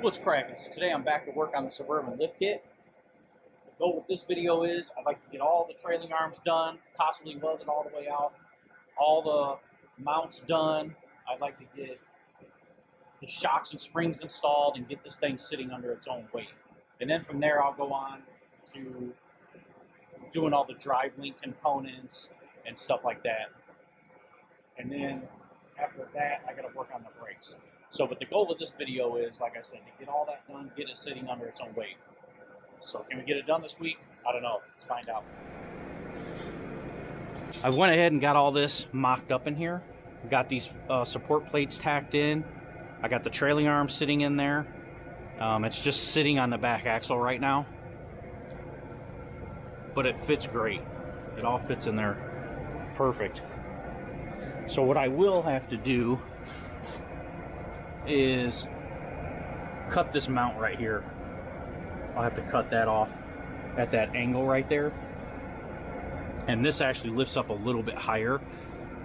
What's cracking? So today I'm back to work on the Suburban lift kit. The goal with this video is I'd like to get all the trailing arms done, possibly welded all the way out, all the mounts done. I'd like to get the shocks and springs installed and get this thing sitting under its own weight. And then from there I'll go on to doing all the drive link components and stuff like that. And then after that I gotta work on the brakes. So, but the goal of this video is, like I said, to get all that done, get it sitting under its own weight. So can we get it done this week? I don't know. Let's find out. I went ahead and got all this mocked up in here. Got these support plates tacked in. I got the trailing arm sitting in there. It's just sitting on the back axle right now. But it fits great. It all fits in there perfect. So what I will have to do is cut this mount right here. I'll have to cut that off at that angle right there. And this actually lifts up a little bit higher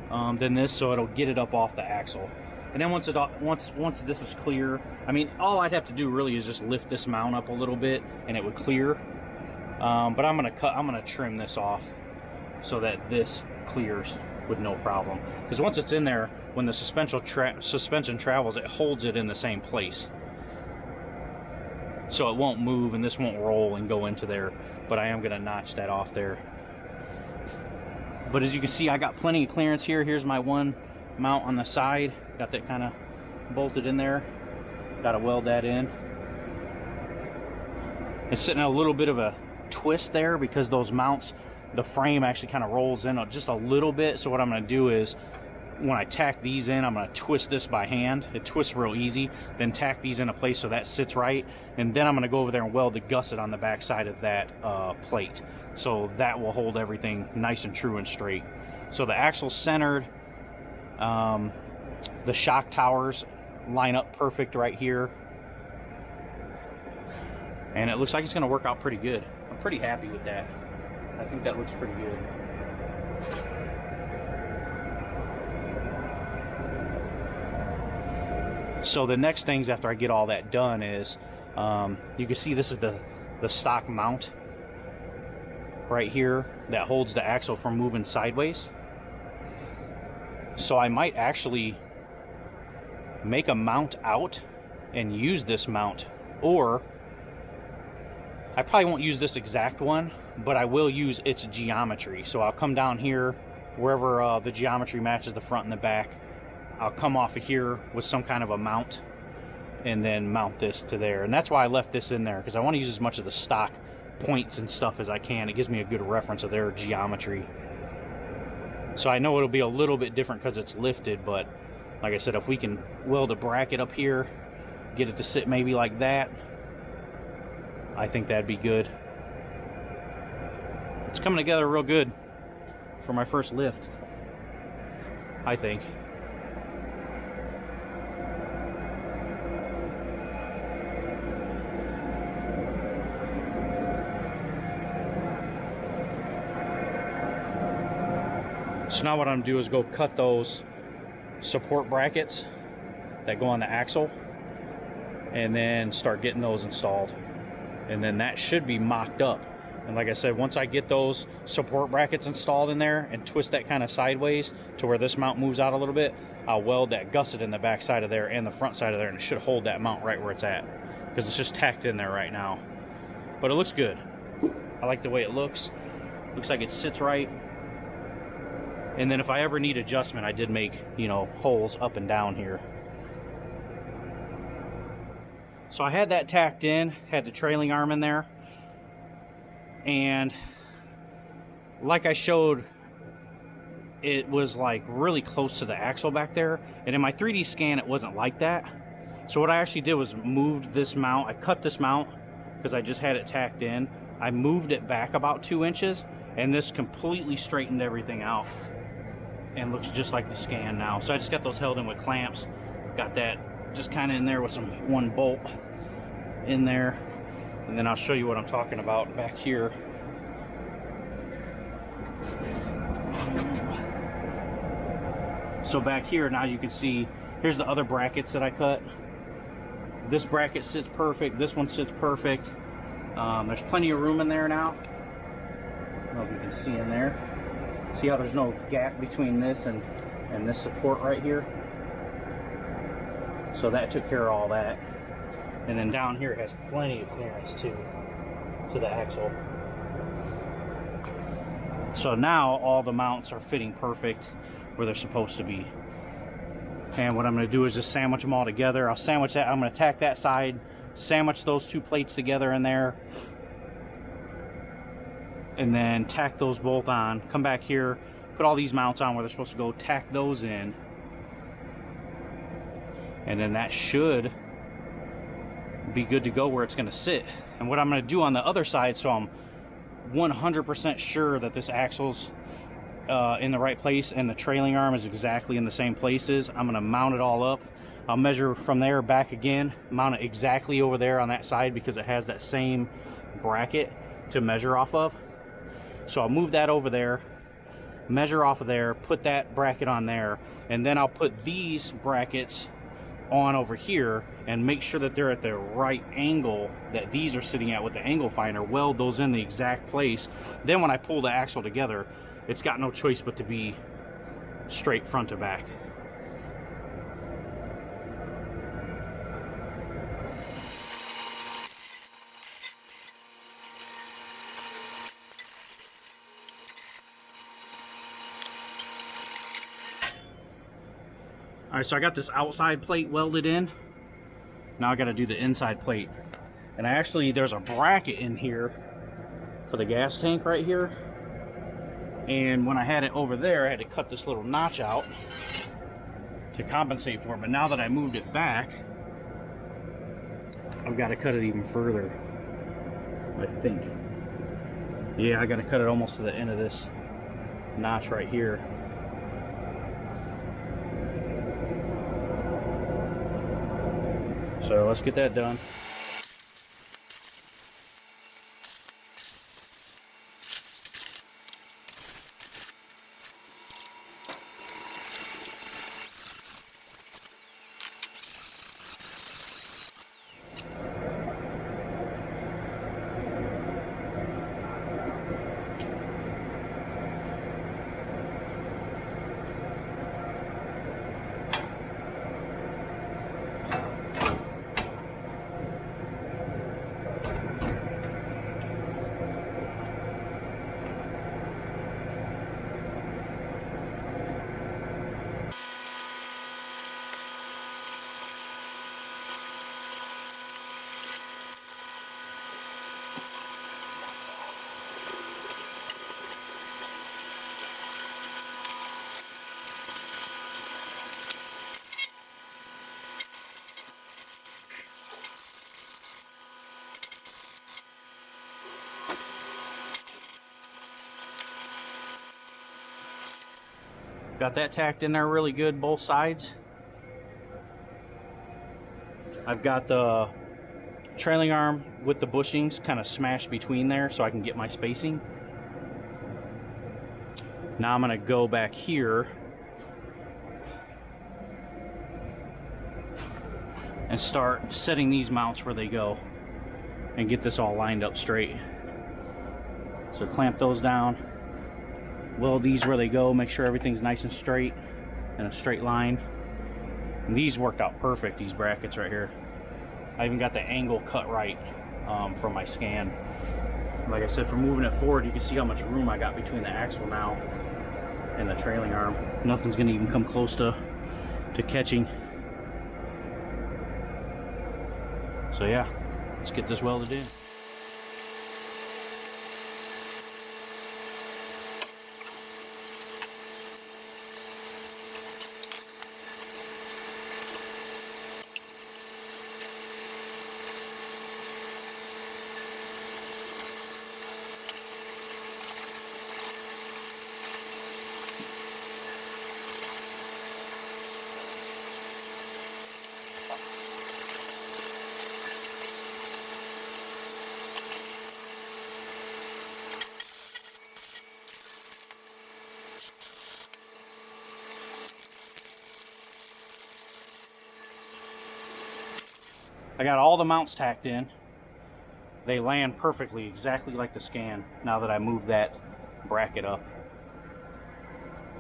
than this, so it'll get it up off the axle. And then once this is clear, I mean, all I'd have to do really is just lift this mount up a little bit and it would clear. But I'm gonna trim this off so that this clears with no problem. Because once it's in there, when the suspension travels, it holds it in the same place. So it won't move and this won't roll and go into there. But I am going to notch that off there. But as you can see, I got plenty of clearance here. Here's my one mount on the side. Got that kind of bolted in there. Got to weld that in. It's sitting at a little bit of a twist there because those mounts, the frame actually kind of rolls in just a little bit. So what I'm going to do is, when I tack these in, I'm going to twist this by hand. It twists real easy. Then tack these into place so that sits right. And then I'm going to go over there and weld the gusset on the back side of that plate. So that will hold everything nice and true and straight. So the axle's centered. The shock towers line up perfect right here. And it looks like it's going to work out pretty good. I'm pretty happy with that. I think that looks pretty good. So the next things after I get all that done is, you can see this is the stock mount right here that holds the axle from moving sideways. So I might actually make a mount out and use this mount, or I probably won't use this exact one, but I will use its geometry. So I'll come down here wherever the geometry matches the front and the back. I'll come off of here with some kind of a mount and then mount this to there. And that's why I left this in there, because I want to use as much of the stock points and stuff as I can. It gives me a good reference of their geometry. So I know it'll be a little bit different because it's lifted, but like I said, if we can weld a bracket up here, get it to sit maybe like that, I think that'd be good. It's coming together real good for my first lift, I think. So now what I'm gonna do is go cut those support brackets that go on the axle and then start getting those installed. And then that should be mocked up. And like I said, once I get those support brackets installed in there and twist that kind of sideways to where this mount moves out a little bit, I'll weld that gusset in the back side of there and the front side of there, and it should hold that mount right where it's at, because it's just tacked in there right now. But it looks good. I like the way it looks. Looks like it sits right. And then if I ever need adjustment, I did make, you know, holes up and down here. So I had that tacked in, had the trailing arm in there. And like I showed, it was like really close to the axle back there. And in my 3D scan, it wasn't like that. So what I actually did was moved this mount. I cut this mount because I just had it tacked in. I moved it back about 2 inches, and this completely straightened everything out and looks just like the scan now. So I just got those held in with clamps. Got that just kind of in there with one bolt in there. And then I'll show you what I'm talking about back here. So back here now you can see, here's the other brackets that I cut. This bracket sits perfect. This one sits perfect. There's plenty of room in there now. I don't know if you can see in there. See how there's no gap between this and this support right here? So that took care of all that. And then down here it has plenty of clearance too, to the axle. So now all the mounts are fitting perfect where they're supposed to be. And what I'm going to do is just sandwich them all together. I'll sandwich that. I'm going to tack that side, sandwich those two plates together in there, and then tack those both on. Come back here, put all these mounts on where they're supposed to go, tack those in, and then that should be good to go where it's going to sit. And what I'm going to do on the other side, so I'm 100% sure that this axle's in the right place and the trailing arm is exactly in the same places, I'm going to mount it all up. I'll measure from there back again, mount it exactly over there on that side because it has that same bracket to measure off of. So I'll move that over there, measure off of there, put that bracket on there, and then I'll put these brackets on over here and make sure that they're at the right angle that these are sitting at with the angle finder, weld those in the exact place. Then when I pull the axle together, it's got no choice but to be straight front to back. Alright, so I got this outside plate welded in. Now I got to do the inside plate. And there's a bracket in here for the gas tank right here. And when I had it over there, I had to cut this little notch out to compensate for it. But now that I moved it back, I've got to cut it even further, I think. Yeah, I got to cut it almost to the end of this notch right here. So let's get that done. Got that tacked in there really good, both sides. I've got the trailing arm with the bushings kind of smashed between there so I can get my spacing. Now I'm going to go back here and start setting these mounts where they go and get this all lined up straight. So clamp those down, weld these where they go, make sure everything's nice and straight in a straight line. And these worked out perfect, these brackets right here. I even got the angle cut right from my scan. Like I said, for moving it forward, you can see how much room I got between the axle now and the trailing arm. Nothing's gonna even come close to catching. So yeah, let's get this welded in. I got all the mounts tacked in. They land perfectly, exactly like the Scan, now that I moved that bracket up.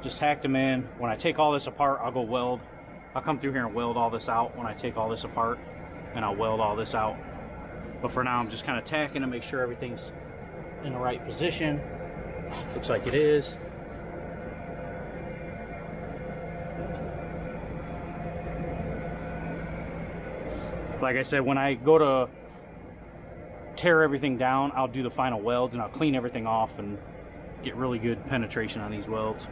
Just tacked them in. When I take all this apart, I'll go weld. I'll come through here and weld all this out when I take all this apart, and I'll weld all this out. But for now, I'm just kind of tacking to make sure everything's in the right position. Looks like it is. Like I said, when I go to tear everything down, I'll do the final welds and I'll clean everything off and get really good penetration on these welds.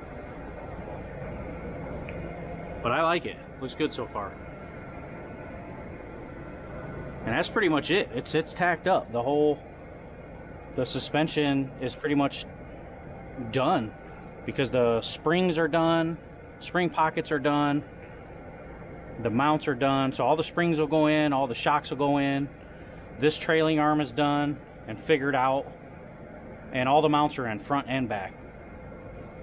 But I like it. Looks good so far. And that's pretty much it. It's tacked up. The suspension is pretty much done because the springs are done, spring pockets are done, the mounts are done, so all the springs will go in, all the shocks will go in. This trailing arm is done and figured out, and all the mounts are in front and back.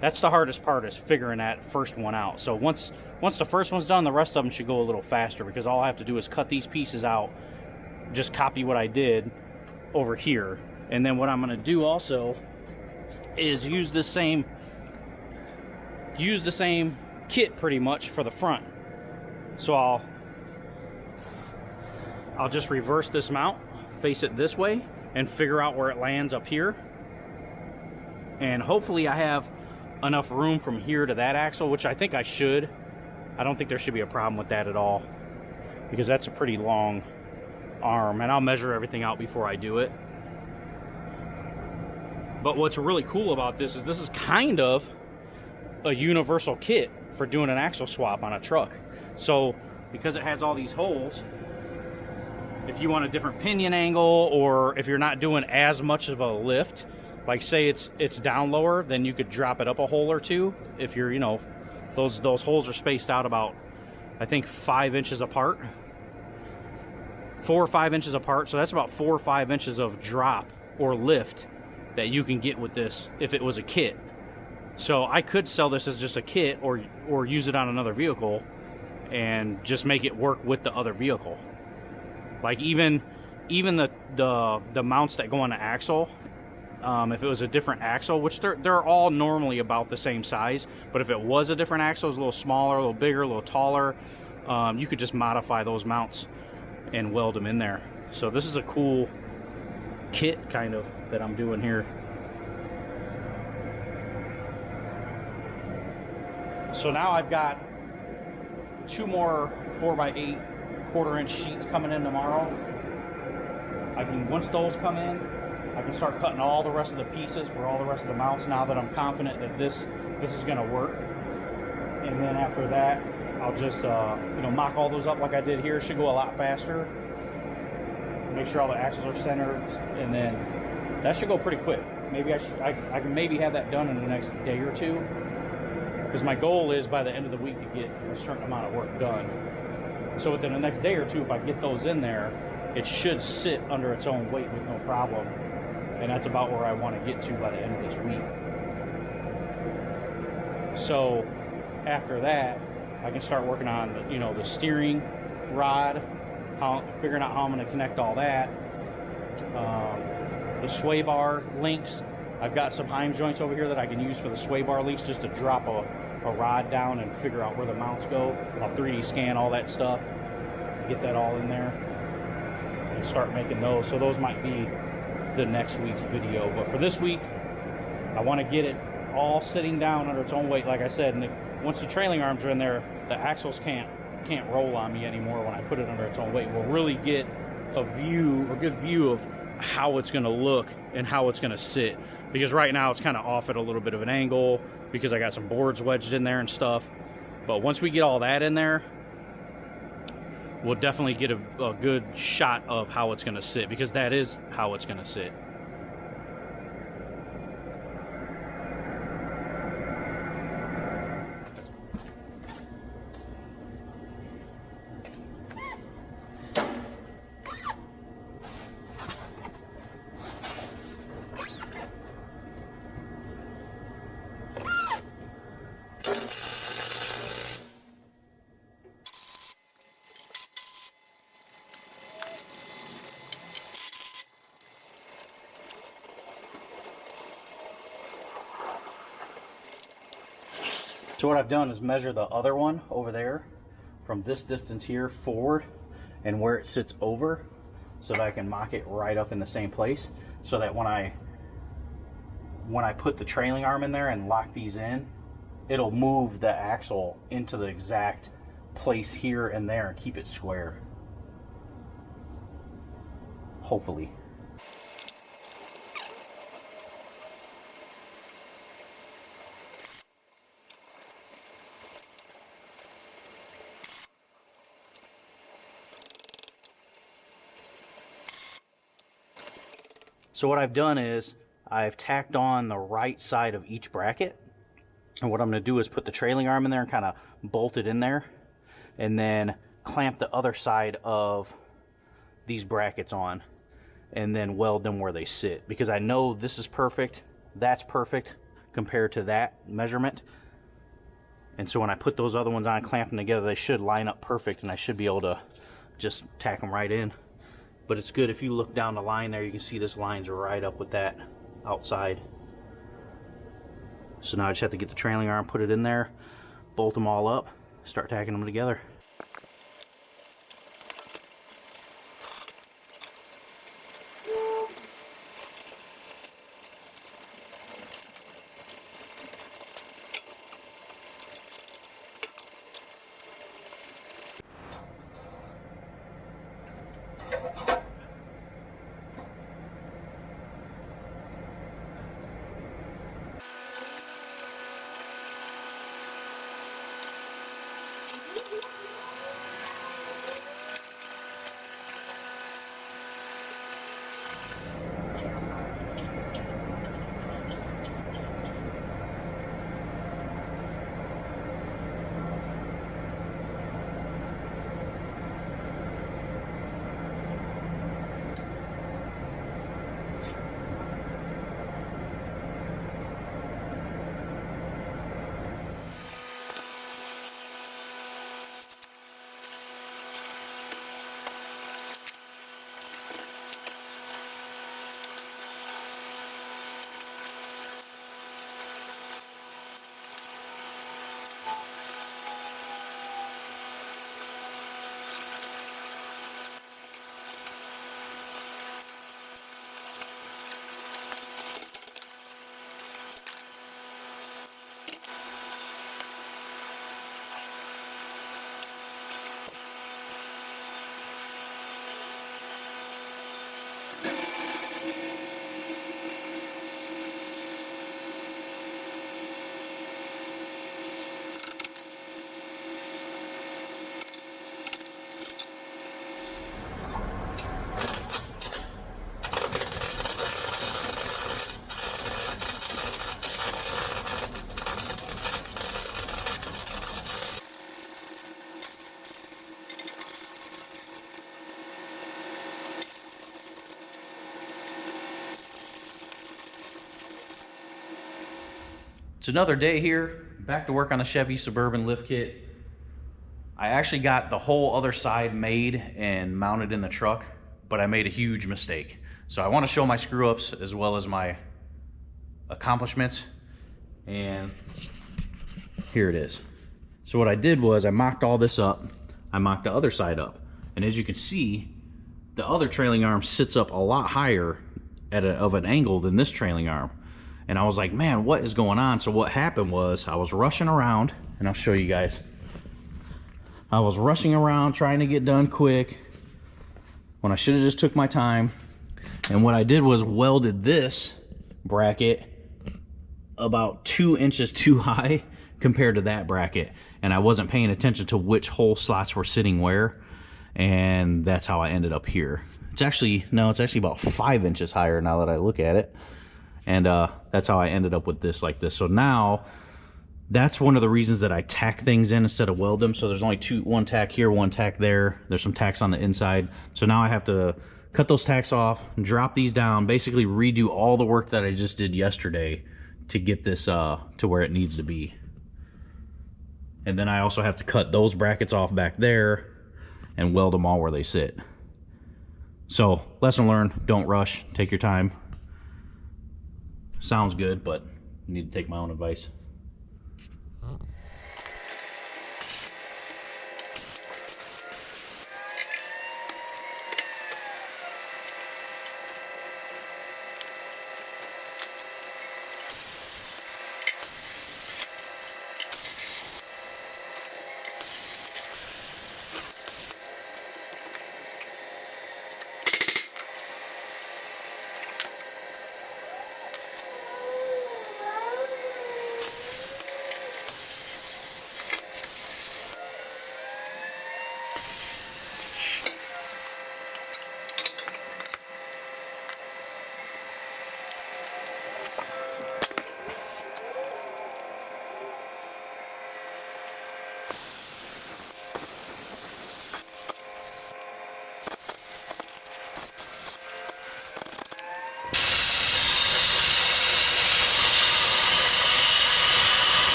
That's the hardest part, is figuring that first one out. So once the first one's done, the rest of them should go a little faster, because all I have to do is cut these pieces out, just copy what I did over here. And then what I'm going to do also is use the same kit pretty much for the front. So I'll just reverse this mount, face it this way, and figure out where it lands up here. And hopefully I have enough room from here to that axle, which I think I should. I don't think there should be a problem with that at all, because that's a pretty long arm, and I'll measure everything out before I do it. But what's really cool about this is kind of a universal kit for doing an axle swap on a truck. So because it has all these holes, if you want a different pinion angle, or if you're not doing as much of a lift, like say it's down lower, then you could drop it up a hole or two. If you're, you know, those holes are spaced out about, I think, 5 inches apart, 4 or 5 inches apart. So that's about 4 or 5 inches of drop or lift that you can get with this if it was a kit. So I could sell this as just a kit, or use it on another vehicle and just make it work with the other vehicle. Like even the mounts that go on the axle, if it was a different axle, which they're all normally about the same size, but if it was a different axle, it was a little smaller, a little bigger, a little taller, you could just modify those mounts and weld them in there. So this is a cool kit kind of that I'm doing here. So now I've got 2 more 4x8 1/4-inch sheets coming in tomorrow. Once those come in, I can start cutting all the rest of the pieces for all the rest of the mounts, now that I'm confident that this is going to work. And then after that, I'll just mock all those up like I did here. Should go a lot faster. Make sure all the axles are centered, and then that should go pretty quick. Maybe I can maybe have that done in the next day or two, because my goal is by the end of the week to get a certain amount of work done. So within the next day or two, if I get those in there, it should sit under its own weight with no problem. And that's about where I want to get to by the end of this week. So after that, I can start working on the steering rod, figuring out how I'm going to connect all that. The sway bar links, I've got some Heim joints over here that I can use for the sway bar links, just to drop a rod down and figure out where the mounts go. I'll 3D scan all that stuff, get that all in there, and start making those. So those might be the next week's video. But for this week, I want to get it all sitting down under its own weight, like I said. And once the trailing arms are in there, the axles can't roll on me anymore when I put it under its own weight. We'll really get a good view of how it's going to look and how it's going to sit, because right now it's kind of off at a little bit of an angle because I got some boards wedged in there and stuff. But once we get all that in there, we'll definitely get a good shot of how it's going to sit, because that is how it's going to sit. So what I've done is measure the other one over there from this distance here forward and where it sits over, so that I can mock it right up in the same place, so that when I put the trailing arm in there and lock these in, it'll move the axle into the exact place here and there and keep it square. Hopefully. So what I've done is I've tacked on the right side of each bracket, and what I'm going to do is put the trailing arm in there and kind of bolt it in there, and then clamp the other side of these brackets on, and then weld them where they sit, because I know this is perfect, that's perfect compared to that measurement. And so when I put those other ones on and clamp them together, they should line up perfect, and I should be able to just tack them right in. But it's good, if you look down the line there, you can see this line's right up with that outside. So now I just have to get the trailing arm, put it in there, bolt them all up, start tacking them together. It's another day here, back to work on the Chevy Suburban lift kit. I actually got the whole other side made and mounted in the truck, but I made a huge mistake. So I want to show my screw ups as well as my accomplishments, and here it is. So what I did was I mocked all this up, I mocked the other side up, and as you can see, the other trailing arm sits up a lot higher of an angle than this trailing arm. And I was like, man, what is going on? So what happened was I was rushing around, and I'll show you guys. I was rushing around trying to get done quick when I should have just took my time. And what I did was welded this bracket about 2 inches too high compared to that bracket. And I wasn't paying attention to which hole slots were sitting where. And that's how I ended up here. It's actually about 5 inches higher now that I look at it. And that's how I ended up with this like this. So now, that's one of the reasons that I tack things in instead of weld them. So there's only one tack here, one tack there. There's some tacks on the inside. So now I have to cut those tacks off, drop these down, basically redo all the work that I just did yesterday to get this to where it needs to be. And then I also have to cut those brackets off back there and weld them all where they sit. So, lesson learned, don't rush, take your time. Sounds good, but I need to take my own advice.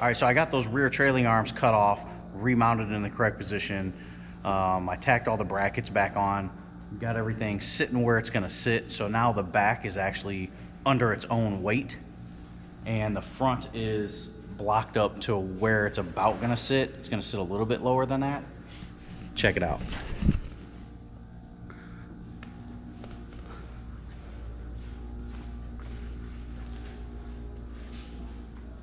All right, so I got those rear trailing arms cut off, remounted in the correct position. I tacked all the brackets back on, got everything sitting where it's gonna sit. So now the back is actually under its own weight, and the front is blocked up to where it's about gonna sit. It's gonna sit a little bit lower than that. Check it out.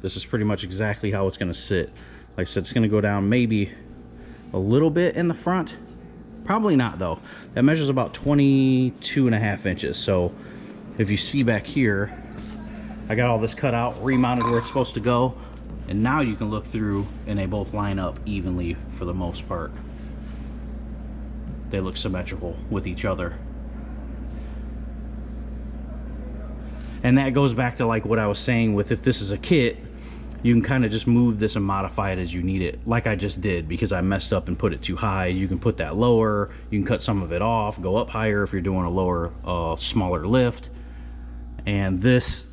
This is pretty much exactly how it's gonna sit. Like I said, it's gonna go down maybe a little bit in the front. Probably not though. That measures about 22.5 inches. So if you see back here, I got all this cut out, remounted where it's supposed to go. And now you can look through and they both line up evenly for the most part. They look symmetrical with each other. And that goes back to like what I was saying with, if this is a kit, you can kind of just move this and modify it as you need it, like I just did, because I messed up and put it too high. You can put that lower, you can cut some of it off, go up higher if you're doing a lower, smaller lift. And this,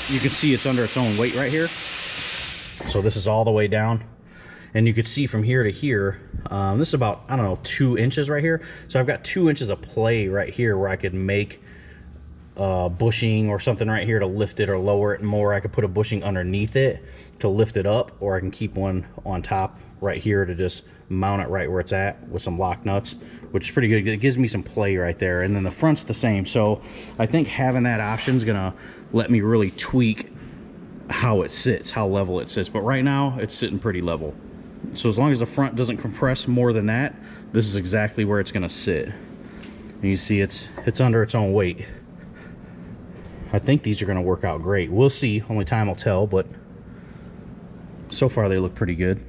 you can see it's under its own weight right here. So this is all the way down. And you can see from here to here, this is about, I don't know, 2 inches right here. So I've got 2 inches of play right here where I could make bushing or something right here to lift it or lower it more. I could put a bushing underneath it to lift it up, or I can keep one on top right here to just mount it right where it's at with some lock nuts, which is pretty good. It gives me some play right there. And then the front's the same. So I think having that option is gonna let me really tweak how it sits, how level it sits. But right now it's sitting pretty level. So as long as the front doesn't compress more than that, this is exactly where it's gonna sit. And you see it's under its own weight. I think these are going to work out great. We'll see, only time will tell, but so far they look pretty good.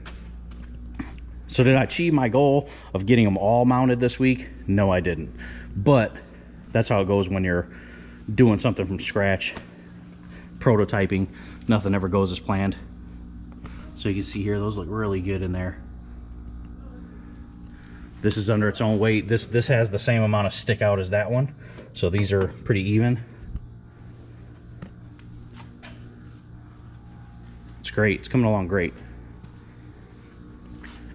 So did I achieve my goal of getting them all mounted this week? No, I didn't. But that's how it goes when you're doing something from scratch, prototyping. Nothing ever goes as planned. So you can see here, those look really good in there. This is under its own weight. This has the same amount of stick out as that one. So these are pretty even. Great, it's coming along great.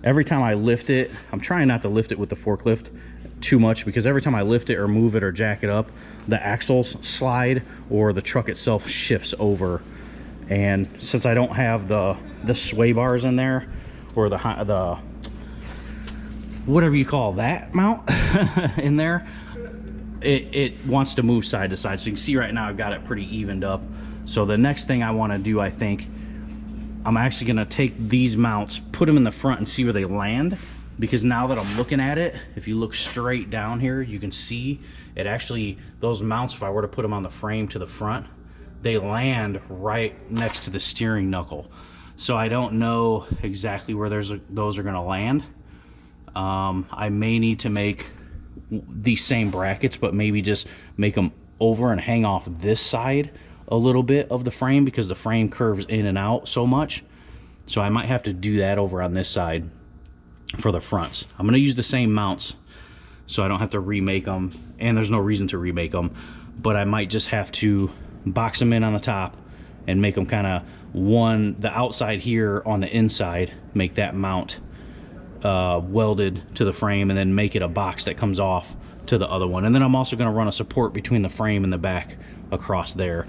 Every time I lift it, I'm trying not to lift it with the forklift too much, because every time I lift it or move it or jack it up, the axles slide or the truck itself shifts over. And since I don't have the sway bars in there, or the whatever you call that mount in there, it wants to move side to side. So you can see right now I've got it pretty evened up. So the next thing I want to do, I think, I'm actually gonna take these mounts, put them in the front and see where they land, because now that I'm looking at it, if you look straight down here, you can see it actually, those mounts, if I were to put them on the frame to the front, they land right next to the steering knuckle. So I don't know exactly where those are gonna land. I may need to make these same brackets, but maybe just make them over and hang off this side a little bit of the frame, because the frame curves in and out so much. So I might have to do that over on this side for the fronts. I'm going to use the same mounts so I don't have to remake them, and there's no reason to remake them, but I might just have to box them in on the top and make them kind of the outside here on the inside, make that mount welded to the frame, and then make it a box that comes off to the other one. And then I'm also going to run a support between the frame and the back across there,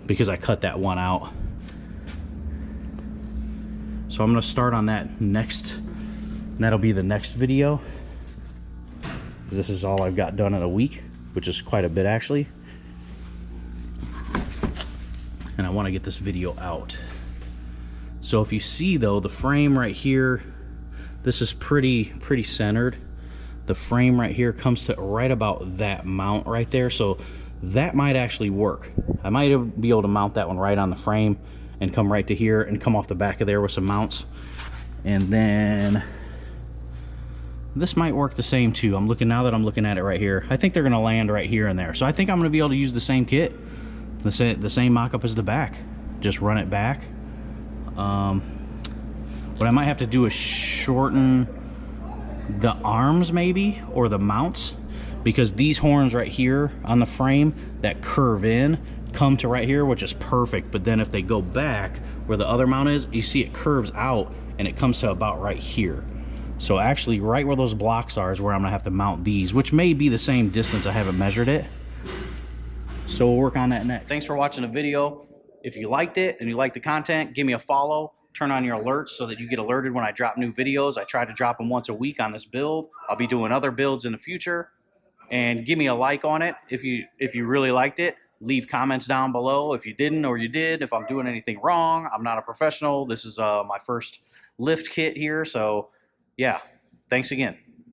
because I cut that one out. So I'm going to start on that next, and that'll be the next video. This is all I've got done in a week, which is quite a bit actually. And I want to get this video out. So if you see though, the frame right here, this is pretty centered. The frame right here comes to right about that mount right there. So that might actually work. I might be able to mount that one right on the frame and come right to here and come off the back of there with some mounts. And then this might work the same too. Now that I'm looking at it right here, I think they're gonna land right here and there. So I think I'm gonna be able to use the same kit, the same mock-up as the back. Just run it back. What I might have to do is shorten the arms maybe, or the mounts, because these horns right here on the frame that curve in come to right here, which is perfect. But then if they go back where the other mount is, you see it curves out and it comes to about right here. So actually right where those blocks are is where I'm gonna have to mount these, which may be the same distance. I haven't measured it. So we'll work on that next. Thanks for watching the video. If you liked it and you like the content, give me a follow. Turn on your alerts so that you get alerted when I drop new videos. I try to drop them once a week on this build. I'll be doing other builds in the future. And give me a like on it if you really liked it. Leave comments down below if you didn't or you did. If I'm doing anything wrong, I'm not a professional. This is my first lift kit here. So yeah, thanks again.